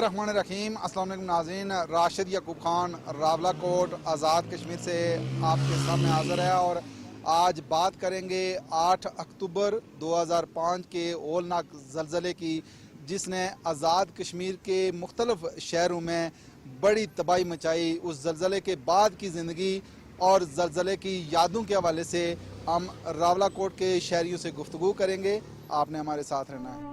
बिस्मिल्लाहिर्रहमानिर्रहीम। अस्सलाम वालेकुम नाज़रीन, राशिद याकूब खान रावलाकोट आज़ाद कश्मीर से आपके सामने हाज़िर है और आज बात करेंगे 8 अक्टूबर 2005 के होलनाक ज़लज़ले की, जिसने आज़ाद कश्मीर के मुख्तलिफ शहरों में बड़ी तबाही मचाई। उस ज़लज़ले के बाद की ज़िंदगी और ज़लज़ले की यादों के हवाले से हम रावलाकोट के शहरियों से गुफ्तगू करेंगे। आपने हमारे साथ रहना है।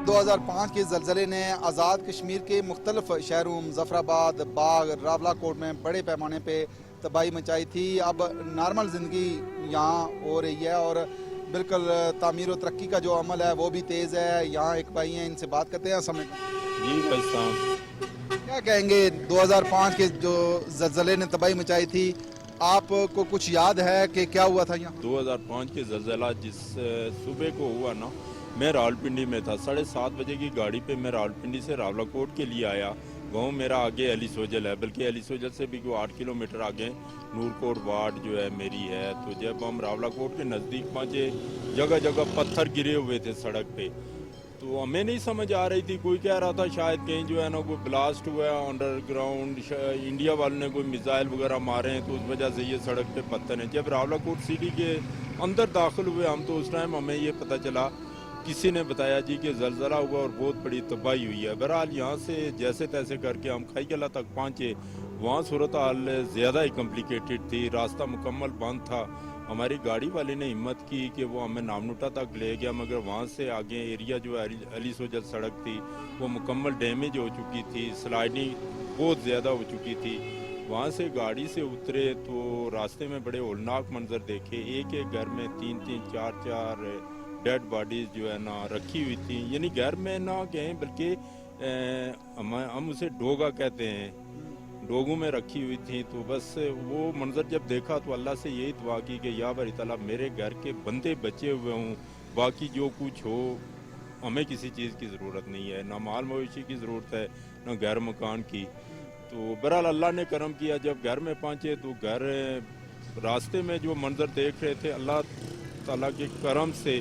2005 के ज़लज़ले ने आज़ाद कश्मीर के मुख्तलिफ शहरों मुज़फ़्फ़राबाद, बाग, रावलाकोट में बड़े पैमाने पे तबाही मचाई थी। अब नॉर्मल ज़िंदगी यहाँ हो रही है और बिल्कुल तामीर और तरक्की का जो अमल है वो भी तेज़ है। यहाँ एक भाई हैं, इनसे बात करते हैं। जी क्या कहेंगे 2005 के जो ज़लज़ले ने तबाही मचाई थी, आपको कुछ याद है कि क्या हुआ था यहाँ? 2005 के ज़लज़ला जिस सुबह को हुआ ना, मैं रावलपिंडी में था। 7:30 बजे की गाड़ी पे मैं रावलपिंडी से रावलाकोट के लिए आया। गांव मेरा आगे अली सोजल है, बल्कि अली सोजल से भी 8 किलोमीटर आगे नूरकोट वार्ड जो है मेरी है। तो जब हम रावलाकोट के नज़दीक पहुँचे, जगह जगह पत्थर गिरे हुए थे सड़क पे। तो हमें नहीं समझ आ रही थी, कोई कह रहा था शायद कहीं जो है ना कोई ब्लास्ट हुआ है अंडरग्राउंड, इंडिया वालों ने कोई मिसाइल वगैरह मारे हैं तो उस वजह से ये सड़क पे पत्थर हैं। जब रावलाकोट सिटी के अंदर दाखिल हुए हम, तो उस टाइम हमें ये पता चला, किसी ने बताया जी कि ज़लज़ला हुआ और बहुत बड़ी तबाही हुई है। बहरहाल यहाँ से जैसे तैसे करके हम खाईकला तक पहुँचे। वहाँ सूरत हाल ज़्यादा ही कम्प्लिकेटेड थी, रास्ता मुकम्मल बंद था। हमारी गाड़ी वाले ने हिम्मत की कि वो हमें नामनुटा तक ले गया, मगर वहाँ से आगे एरिया जो अली सोजल सड़क थी वो मुकम्मल डैमेज हो चुकी थी, स्लाइडिंग बहुत ज़्यादा हो चुकी थी। वहाँ से गाड़ी से उतरे तो रास्ते में बड़े होलनाक मंजर देखे। एक एक घर में 3-3, 4-4 डेड बॉडीज़ जो है ना रखी हुई थी। यानी घर में ना कहें बल्कि हम उसे डोगा कहते हैं, डोगों में रखी हुई थी। तो बस वो मंजर जब देखा तो अल्लाह से यही दुआ की कि या बारी ताला मेरे घर के बंदे बचे हुए हों, बाकी जो कुछ हो हमें किसी चीज़ की ज़रूरत नहीं है, ना माल मवेशी की ज़रूरत है, ना घर मकान की। तो बहरहाल अल्लाह ने करम किया। जब घर में पहुँचे तो घर रास्ते में जो मंजर देख रहे थे, अल्लाह ताला के करम से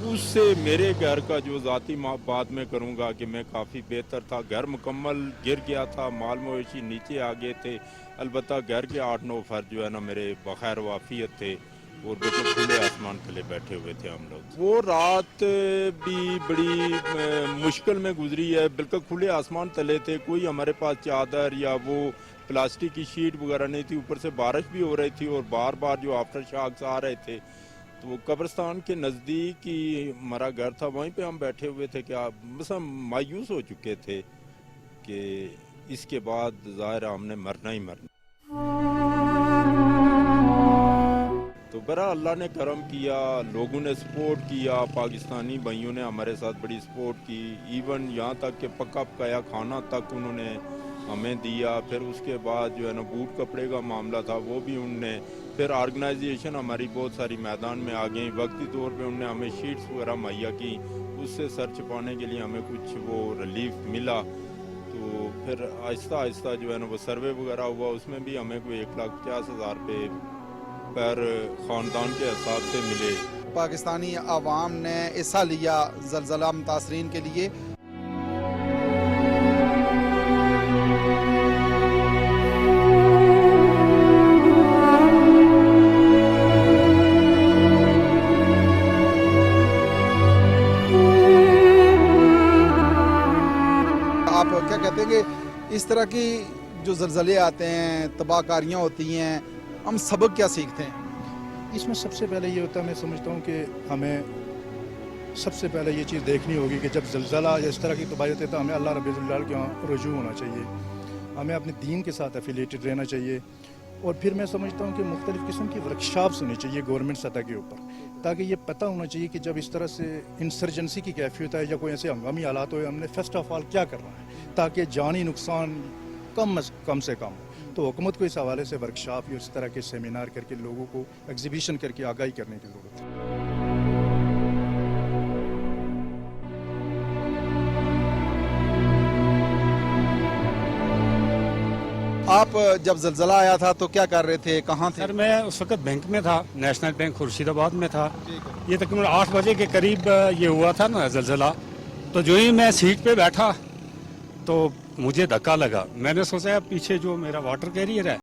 उससे मेरे घर का जो ज़ाती बात मैं करूँगा कि मैं काफ़ी बेहतर था। घर मुकम्मल गिर गया था, माल मवेशी नीचे आ गए थे। अलबत्ता घर के 8-9 फर्द जो है ना मेरे बखैर वाफियत थे और बिल्कुल खुले आसमान तले बैठे हुए थे हम लोग। वो रात भी बड़ी मुश्किल में गुजरी है। बिल्कुल खुले आसमान तले थे, कोई हमारे पास चादर या वो प्लास्टिक की शीट वगैरह नहीं थी। ऊपर से बारिश भी हो रही थी और बार बार जो आफ्टर शॉक्स आ रहे थे। तो कब्रिस्तान के नज़दीक ही हमारा घर था, वहीं पे हम बैठे हुए थे। क्या बस हम मायूस हो चुके थे कि इसके बाद ज़ाहिर हमने मरना ही मरना। तो बड़ा अल्लाह ने करम किया, लोगों ने सपोर्ट किया, पाकिस्तानी भाइयों ने हमारे साथ बड़ी सपोर्ट की। इवन यहाँ तक कि पका पकाया खाना तक उन्होंने हमें दिया। फिर उसके बाद जो है ना बूट कपड़े का मामला था वो भी उनने, फिर ऑर्गेनाइजेशन हमारी बहुत सारी मैदान में आ गई। वक्ती तौर पे उनने हमें शीट्स वगैरह मुहैया की, उससे सर छुपाने के लिए हमें कुछ वो रिलीफ मिला। तो फिर आहिस्ता आहिस्ता जो है ना वो सर्वे वगैरह हुआ, उसमें भी हमें कोई 1,50,000 रुपये पर ख़ानदान के हिसाब से मिले। पाकिस्तानी आवाम ने हिस्सा लिया ज़लज़ला मुतासरीन के लिए। आप क्या कहते हैं कि इस तरह की जो ज़लज़ले आते हैं, तबाहकारियाँ होती हैं, हम सबक क्या सीखते हैं? इसमें सबसे पहले ये होता है, मैं समझता हूँ कि हमें सबसे पहले ये चीज़ देखनी होगी कि जब ज़लज़ला या इस तरह की तबाही होती है तो हमें अल्लाह रब्बुल जलाल के यहाँ रुजू होना चाहिए, हमें अपने दीन के साथ एफिलिएटेड रहना चाहिए। और फिर मैं समझता हूँ कि मुख्तलिफ़ किस्म की वर्कशॉप्स होनी चाहिए गवर्नमेंट सतह के ऊपर, ताकि ये पता होना चाहिए कि जब इस तरह से इंसर्जेंसी की कैफियत है या कोई ऐसे हंगामी हालात हो, हमने फर्स्ट ऑफ ऑल क्या करना है ताकि जानी नुकसान कम से कम हो। तो हुकूमत को इस हवाले से वर्कशॉप या इस तरह के सेमिनार करके लोगों को एग्जीबिशन करके आगाही करने की ज़रूरत है। आप जब ज़लज़ला आया था तो क्या कर रहे थे, कहाँ थे? सर मैं उस वक्त बैंक में था, नेशनल बैंक खुर्शीदाबाद में था। ठीक है। ये तकरीबन 8 बजे के करीब ये हुआ था ना ज़लज़ला। तो जो ही मैं सीट पे बैठा तो मुझे धक्का लगा। मैंने सोचा पीछे जो मेरा वाटर कैरियर है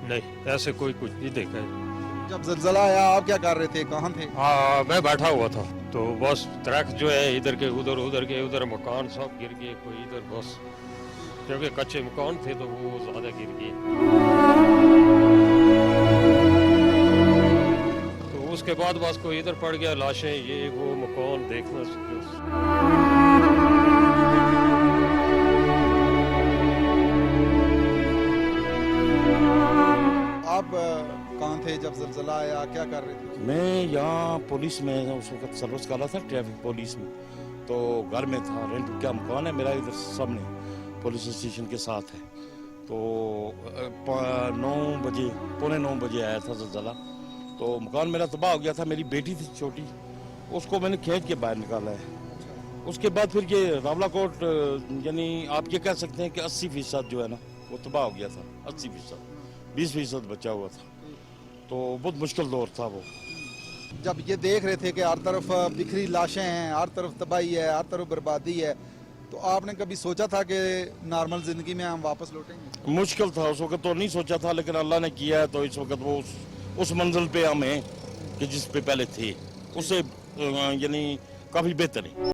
नहीं, ऐसे कोई कुछ नहीं देखा है। जब ज़लज़ला आया आप क्या कर रहे थे, कहाँ थे? हाँ, मैं बैठा हुआ था तो बस ट्रक जो है इधर के उधर मकान सब गिर गए, कोई इधर बस क्योंकि कच्चे मकान थे तो वो ज्यादा गिर गए। तो उसके बाद बस कोई इधर पड़ गया, लाशें ये वो मकान देखना। आप कहाँ थे जब ज़लज़ला आया, क्या कर रहे थे? मैं यहाँ पुलिस में उस वक्त सर्विस कर रहा था, ट्रैफिक पुलिस में। तो घर में था, रेंट का मकान है मेरा इधर सामने, पुलिस स्टेशन के साथ है। तो 9 बजे आया था ज़लज़ला। तो मकान मेरा तबाह हो गया था। मेरी बेटी थी छोटी, उसको मैंने खींच के बाहर निकाला है। उसके बाद फिर ये रावला कोट, यानी आप ये कह सकते हैं कि 80% जो है ना वो तबाह हो गया था। 80%, 20% बचा हुआ था। तो बहुत मुश्किल दौर था वो। जब ये देख रहे थे कि हर तरफ बिखरी लाशें हैं, हर तरफ तबाही है, हर तरफ बर्बादी है, तो आपने कभी सोचा था कि नॉर्मल ज़िंदगी में हम वापस लौटेंगे? मुश्किल था उस वक्त, तो नहीं सोचा था, लेकिन अल्लाह ने किया है। तो इस वक्त वो उस मंजिल पे हम हैं कि जिस पे पहले थे, उससे यानी काफ़ी बेहतर है।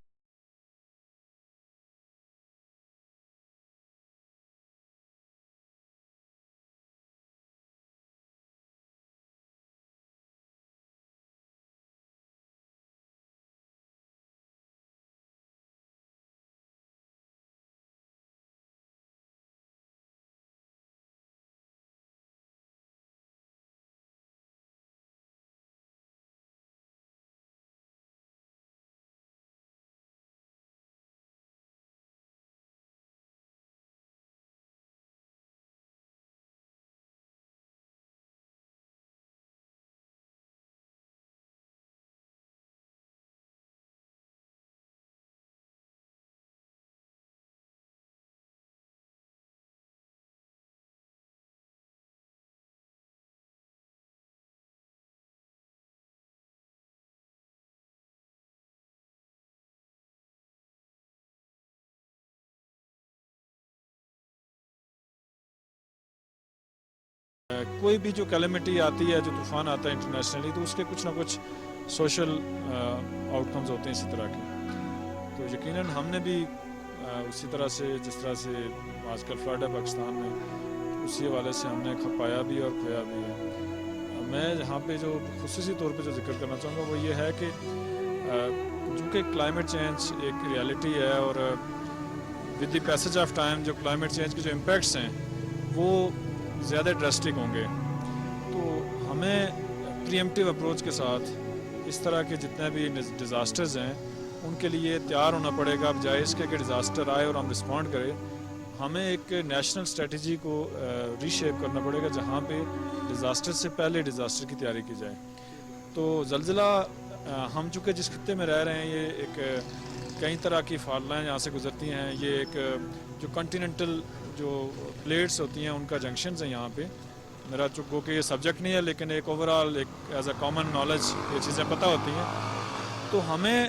कोई भी जो कैलेमिटी आती है, जो तूफ़ान आता है इंटरनेशनली, तो उसके कुछ ना कुछ सोशल आउटकम्स होते हैं इसी तरह के। तो यकीनन हमने भी उसी तरह से, जिस तरह से आजकल फ्लड है पाकिस्तान में, उसी हवाले से हमने खपाया भी और खोया भी है। मैं यहाँ पे जो खुसूसी तौर पे जो जिक्र करना चाहूँगा वो ये है कि चूँकि क्लाइमेट चेंज एक रियलिटी है और with the passage of time जो क्लाइमेट चेंज के जो इम्पैक्ट्स हैं वो ज़्यादा ड्रास्टिक होंगे। तो हमें प्रीएम्प्टिव अप्रोच के साथ इस तरह के जितने भी डिज़ास्टर्स हैं उनके लिए तैयार होना पड़ेगा। बजाय इसके कि डिज़ास्टर आए और हम रिस्पॉन्ड करें, हमें एक नेशनल स्ट्रेटजी को रीशेप करना पड़ेगा जहाँ पे डिज़ास्टर से पहले डिज़ास्टर की तैयारी की जाए। तो ज़लज़ला हम चूँकि जिस खत्ते में रह रहे हैं ये एक कई तरह की फाल्लाएँ यहाँ से गुजरती हैं। ये एक जो कॉन्टिनेंटल जो प्लेट्स होती हैं उनका जंक्शंस हैं यहाँ पे। मेरा चूँकि कि ये सब्जेक्ट नहीं है, लेकिन एक ओवरऑल एक एज अ कॉमन नॉलेज ये चीज़ें पता होती हैं। तो हमें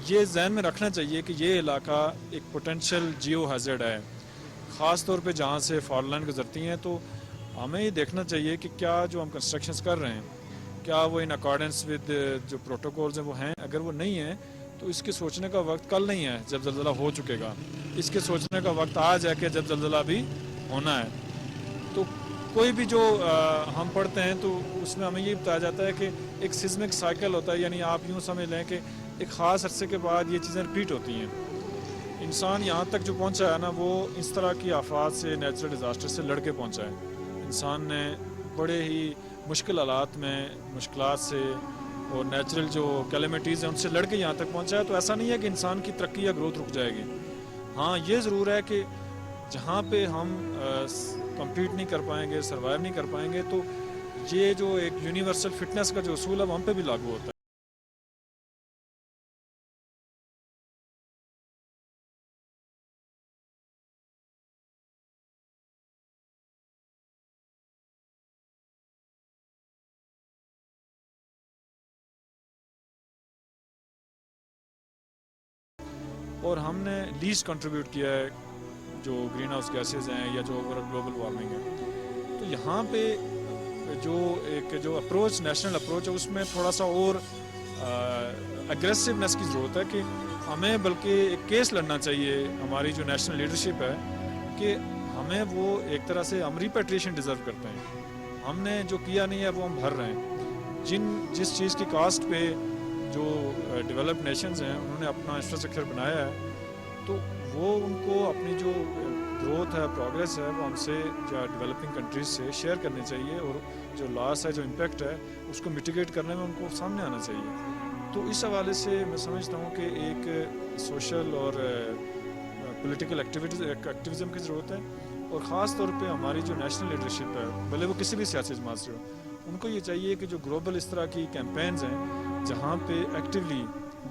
ये जहन में रखना चाहिए कि ये इलाका एक पोटेंशियल जियो हैज़र्ड है, ख़ास तौर पे जहाँ से फॉल्ट लाइन गुजरती हैं। तो हमें ये देखना चाहिए कि क्या जो हम कंस्ट्रक्शंस कर रहे हैं, क्या वो इन अकॉर्डेंस विद जो प्रोटोकॉल्स हैं वो हैं। अगर वो नहीं है तो इसके सोचने का वक्त कल नहीं है जब ज़लज़ला हो चुकेगा, इसके सोचने का वक्त आज है कि जब ज़लज़ला भी होना है। तो कोई भी जो हम पढ़ते हैं तो उसमें हमें ये बताया जाता है कि एक सिस्मिक साइकिल होता है, यानी आप यूँ समझ लें कि एक ख़ास अरसे के बाद ये चीज़ें रिपीट होती हैं। इंसान यहाँ तक जो पहुँचा है ना, वो इस तरह की आफात से, नेचुरल डिज़ास्टर से लड़ के पहुँचा है। इंसान ने बड़े ही मुश्किल हालात में, मुश्किलात से और नेचुरल जो कैलेमिटीज़ हैं उनसे लड़ के यहाँ तक पहुँचा है। तो ऐसा नहीं है कि इंसान की तरक्की या ग्रोथ रुक जाएगी। हाँ, ये ज़रूर है कि जहाँ पे हम कम्पीट नहीं कर पाएंगे, सर्वाइव नहीं कर पाएंगे, तो ये जो एक यूनिवर्सल फिटनेस का जो उसूल है वो हम पे भी लागू होता है। और हमने लीस्ट कंट्रीब्यूट किया है जो ग्रीन हाउस गैसेज हैं या जो ओवरऑल ग्लोबल वार्मिंग है। तो यहाँ पे जो एक जो अप्रोच, नेशनल अप्रोच है, उसमें थोड़ा सा और एग्रेसिवनेस की ज़रूरत है कि हमें बल्कि एक केस लड़ना चाहिए, हमारी जो नेशनल लीडरशिप है, कि हमें वो एक तरह से हम रिपेट्रिएशन डिज़र्व करते हैं। हमने जो किया नहीं है वो हम भर रहे हैं। जिस चीज़ की कास्ट पे जो डेवलप्ड नेशंस हैं उन्होंने अपना इंफ्रास्ट्रक्चर बनाया है, तो वो उनको अपनी जो ग्रोथ है, प्रोग्रेस है, वो हमसे या डेवलपिंग कंट्रीज से शेयर करनी चाहिए, और जो लॉस है, जो इम्पेक्ट है, उसको मिटिगेट करने में उनको सामने आना चाहिए। तो इस हवाले से मैं समझता हूँ कि एक सोशल और पॉलिटिकल एक्टिविज़म की ज़रूरत है, और ख़ास तौर पे हमारी जो नेशनल लीडरशिप है, भले वो किसी भी सियासी जमात से हो, उनको ये चाहिए कि जो ग्लोबल इस तरह की कैंपेन्स हैं जहाँ पे एक्टिवली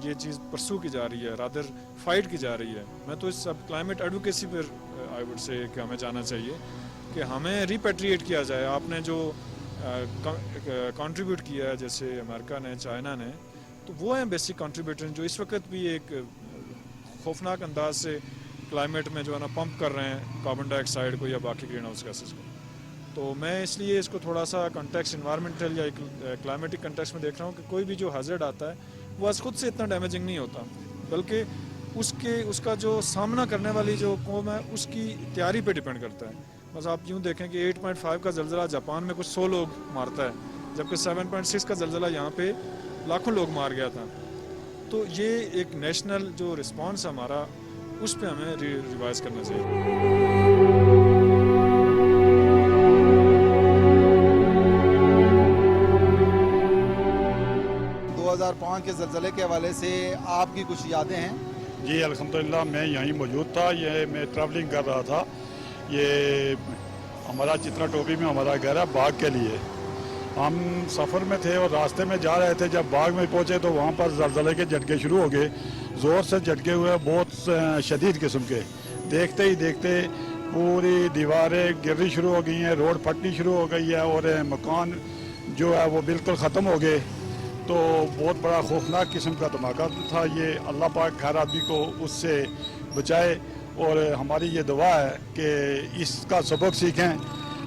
ये चीज़ परसू की जा रही है, रादर फाइट की जा रही है। मैं तो इस सब क्लाइमेट एडवोकेसी पर आई वुड से कि हमें जाना चाहिए कि हमें रिपेट्रिएट किया जाए। आपने जो कंट्रीब्यूट किया है, जैसे अमेरिका ने, चाइना ने, तो वो हैं बेसिक कंट्रीब्यूटर जो इस वक्त भी एक खौफनाक अंदाज से क्लाइमेट में जो है ना पंप कर रहे हैं कार्बन डाइऑक्साइड को या बाकी ग्रीन हाउस गैसेस को। तो मैं इसलिए इसको थोड़ा सा कंटेक्स्ट, इन्वायरमेंटल या क्लाइमेटिक कंटेक्स्ट में देख रहा हूँ कि कोई भी जो हैज़र्ड आता है वो आज खुद से इतना डैमेजिंग नहीं होता, बल्कि उसका जो सामना करने वाली जो कौम है उसकी तैयारी पे डिपेंड करता है। बस आप यूँ देखें कि 8.5 का ज़लज़ला जापान में कुछ 100 लोग मारता है, जबकि 7.6 का ज़लज़ला यहाँ पे लाखों लोग मार गया था। तो ये एक नेशनल जो रिस्पॉन्स है हमारा, उस पर हमें रिवाइज़ करना चाहिए। 2005 के ज़लज़ले के हवाले से आपकी कुछ यादें हैं? जी अल्हम्दुलिल्लाह, मैं यहीं मौजूद था। ये मैं ट्रैवलिंग कर रहा था। ये हमारा चित्रा टोपी में हमारा घर है, बाग के लिए हम सफ़र में थे और रास्ते में जा रहे थे। जब बाग में पहुंचे तो वहाँ पर ज़लज़ले के झटके शुरू हो गए, ज़ोर से झटके हुए, बहुत शदीद किस्म के। देखते ही देखते पूरी दीवारें गिरनी शुरू हो गई हैं, रोड फटनी शुरू हो गई है और मकान जो है वो बिल्कुल ख़त्म हो गए। तो बहुत बड़ा खौफनाक किस्म का धमाका था ये। अल्लाह पाक हर आदमी को उससे बचाए, और हमारी ये दुआ है कि इसका सबक सीखें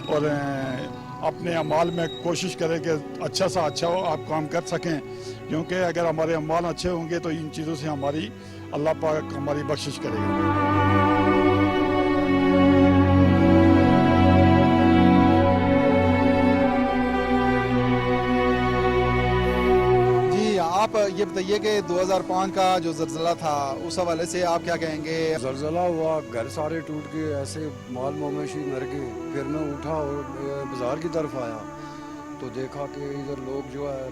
और अपने अमाल में कोशिश करें कि अच्छा सा अच्छा आप काम कर सकें, क्योंकि अगर हमारे अमाल अच्छे होंगे तो इन चीज़ों से हमारी अल्लाह पाक हमारी बख्शिश करेगा। आप ये बताइए कि 2005 का जो ज़लज़ला था उस हवाले से आप क्या कहेंगे? ज़लज़ला हुआ, घर सारे टूट गए, ऐसे माल मवेशी मर गए। फिर मैं उठा और बाज़ार की तरफ आया तो देखा कि इधर लोग जो है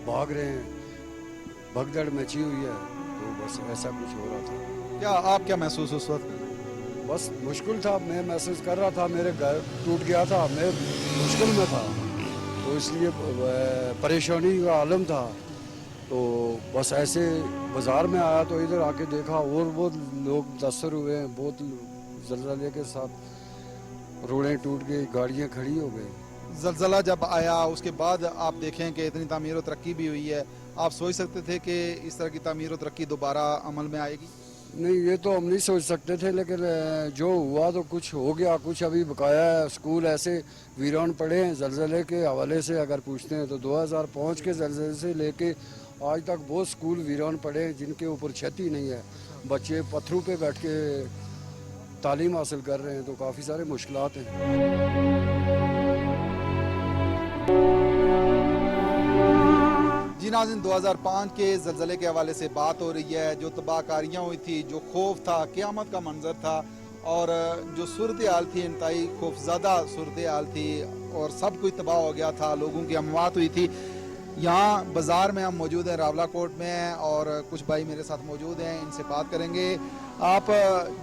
भाग रहे हैं, भगदड़ मची हुई है। तो बस ऐसा कुछ हो रहा था। आप क्या महसूस उस वक्त? बस मुश्किल था, मैं महसूस कर रहा था मेरे घर टूट गया था, मैं मुश्किल में था, तो इसलिए परेशानी का आलम था। तो बस ऐसे बाज़ार में आया तो इधर आके देखा और बहुत लोग मुतासर हुए हैं, बहुत ज़लज़ले के साथ रोडें टूट गई, गाड़ियाँ खड़ी हो गई। जलजला जब आया उसके बाद आप देखें कि इतनी तामीर और तरक्की भी हुई है, आप सोच सकते थे कि इस तरह की तामीर और तरक्की दोबारा अमल में आएगी? नहीं, ये तो हम नहीं सोच सकते थे, लेकिन जो हुआ तो कुछ हो गया, कुछ अभी बकाया है। स्कूल ऐसे वीरान पड़े हैं जलजले के हवाले से अगर पूछते हैं तो 2005 के जलजले से लेके आज तक बहुत स्कूल वीरान पड़े हैं जिनके ऊपर छत ही नहीं है। बच्चे पत्थरों पे बैठ के तालीम हासिल कर रहे हैं, तो काफ़ी सारे मुश्किलात हैं। जी नाज़रीन, 2005 के ज़लज़ले के हवाले से बात हो रही है। जो तबाहकारियाँ हुई थी, जो खौफ था, क़यामत का मंजर था और जो सूरत हाल थी इंतहाई खौफज़दा सूरत हाल थी और सब कुछ तबाह हो गया था, लोगों की अमवात हुई थी। यहाँ बाज़ार में हम मौजूद हैं, रावला कोट में हैं और कुछ भाई मेरे साथ मौजूद हैं, इनसे बात करेंगे। आप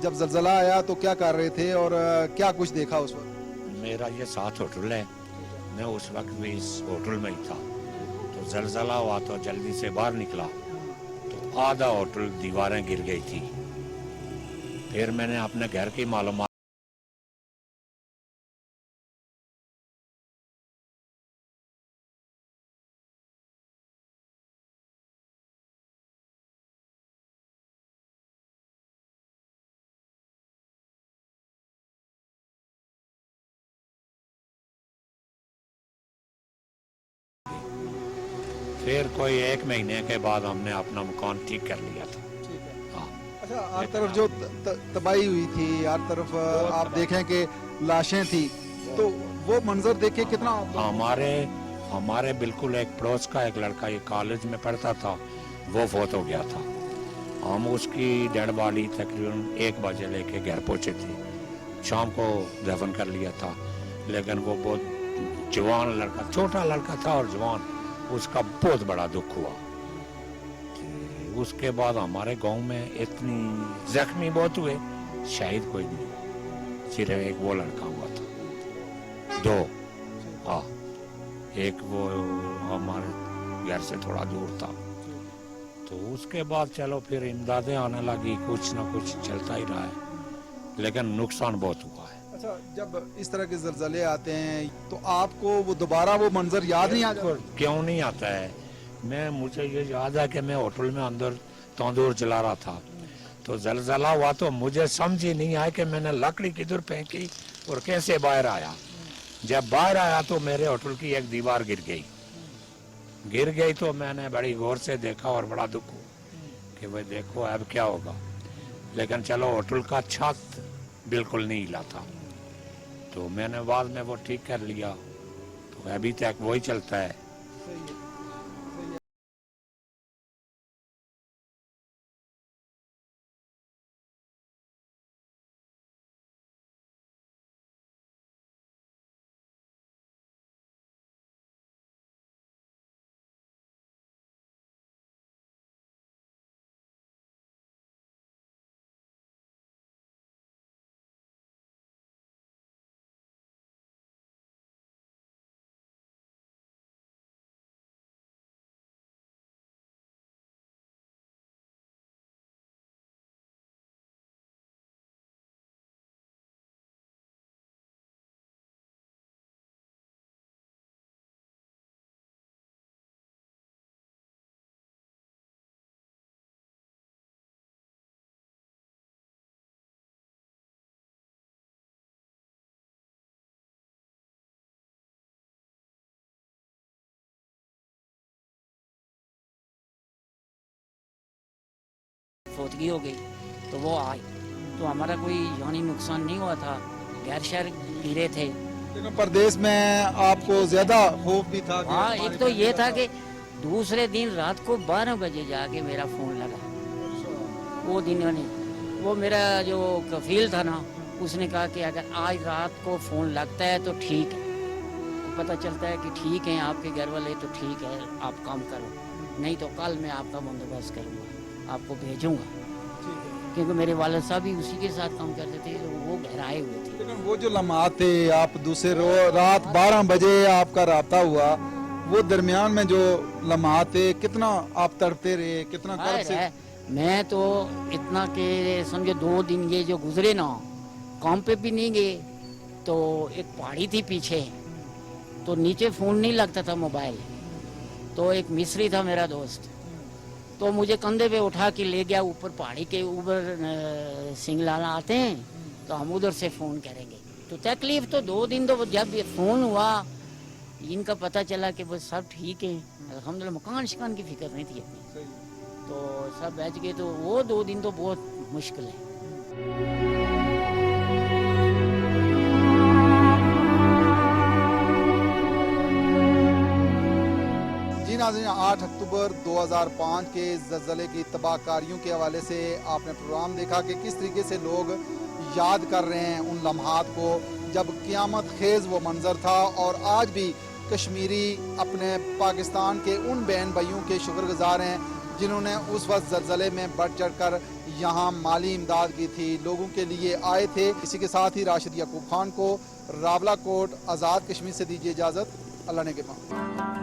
जब ज़लज़ला आया तो क्या कर रहे थे और क्या कुछ देखा उस वक्त? मेरा ये साथ होटल है, मैं उस वक्त भी इस होटल में ही था। तो जलजला हुआ तो जल्दी से बाहर निकला तो आधा होटल दीवारें गिर गई थी। फिर मैंने अपने घर की मालूमात फिर कोई 1 महीने के बाद हमने अपना मकान ठीक कर लिया था। हाँ। अच्छा, हर तरफ जो तबाही हुई थी, हर तरफ आप देखें कि लाशें थी, तो वो मंजर देखे कितना हमारे बिल्कुल एक पड़ोस का एक लड़का ये कॉलेज में पढ़ता था, वो फौत हो गया था। हम उसकी डेड बॉडी तकरीबन 1 बजे लेके घर पहुंचे थे। शाम को दफन कर लिया था, लेकिन वो बहुत जवान लड़का, छोटा लड़का था और जवान, उसका बहुत बड़ा दुख हुआ। उसके बाद हमारे गांव में इतनी जख्मी बहुत हुए, शहीद कोई नहीं हुआ, सिर्फ एक वो लड़का हुआ था, 2। हाँ, एक वो हमारे घर से थोड़ा दूर था। तो उसके बाद चलो फिर इमदादें आने लगी, कुछ ना कुछ चलता ही रहा है, लेकिन नुकसान बहुत हुआ है। अच्छा, जब इस तरह के ज़लज़ले आते हैं तो आपको वो दोबारा वो मंजर याद नहीं आता? क्यों नहीं आता है? मुझे ये याद है कि मैं होटल में अंदर तंदूर जला रहा था, तो जलजला हुआ तो मुझे समझ ही नहीं आया कि मैंने लकड़ी किधर फेंकी और कैसे बाहर आया। जब बाहर आया तो मेरे होटल की एक दीवार गिर गई तो मैंने बड़ी गौर से देखा और बड़ा दुख हुआ कि भाई देखो अब क्या होगा। लेकिन चलो, होटल का छत बिल्कुल नहीं हिला था, तो मैंने बाद में वो ठीक कर लिया, तो अभी तक वही चलता है। फौतगी हो गई तो वो आए, तो हमारा कोई जानी नुकसान नहीं हुआ था, घर शहर गिरे थे। लेकिन परदेश में आपको ज्यादा खौफ भी था? हाँ, एक तो ये था कि दूसरे दिन रात को 12 बजे जाके मेरा फ़ोन लगा। वो दिन वो मेरा जो कफील था ना, उसने कहा कि अगर आज रात को फ़ोन लगता है तो ठीक है, तो पता चलता है कि ठीक है आपके घर वाले, तो ठीक है आप काम करो, नहीं तो कल मैं आपका बंदोबस्त करूँगा, आपको भेजूँगा। क्योंकि मेरे वालिद साहब भी उसी के साथ काम करते थे, तो वो घर आए हुए थे। लेकिन वो जो लम्हात थे, आप दूसरे रात 12 बजे आपका राब्ता हुआ, वो दरमियान में जो लम्हात थे, कितना आप तड़पते रहे, कितना कर्ब से? है मैं तो इतना के समझो 2 दिन ये जो गुजरे ना, काम पे भी नहीं गए, तो एक पहाड़ी थी पीछे, तो नीचे फोन नहीं लगता था मोबाइल, तो एक मिस्री था मेरा दोस्त, तो मुझे कंधे पे उठा के ले गया ऊपर पहाड़ी के ऊपर, सिंगलाना आते हैं तो हम उधर से फोन करेंगे। तो तकलीफ तो 2 दिन, तो जब ये फोन हुआ इनका पता चला कि बस सब ठीक है, अल्हम्दुलिल्लाह, मकान शिकान की फिक्र नहीं थी अपनी, तो सब बच गए। तो वो 2 दिन तो बहुत मुश्किल है। जी नाज़रीन, 8 अक्टूबर 2005 के ज़लज़ले की तबाहकारियों के हवाले से आपने प्रोग्राम देखा कि किस तरीके से लोग याद कर रहे हैं उन लम्हात को जब क़यामत खेज़ वो मंज़र था। और आज भी कश्मीरी अपने पाकिस्तान के उन बहन भाइयों के शुक्रगुज़ार हैं जिन्होंने उस वक्त ज़लज़ले में बढ़ चढ़ कर यहाँ माली इमदाद की थी, लोगों के लिए आए थे। इसी के साथ ही राशिद याकूब खान को रावला कोट आज़ाद कश्मीर से दीजिए इजाज़त। अल्लाह ने के पास।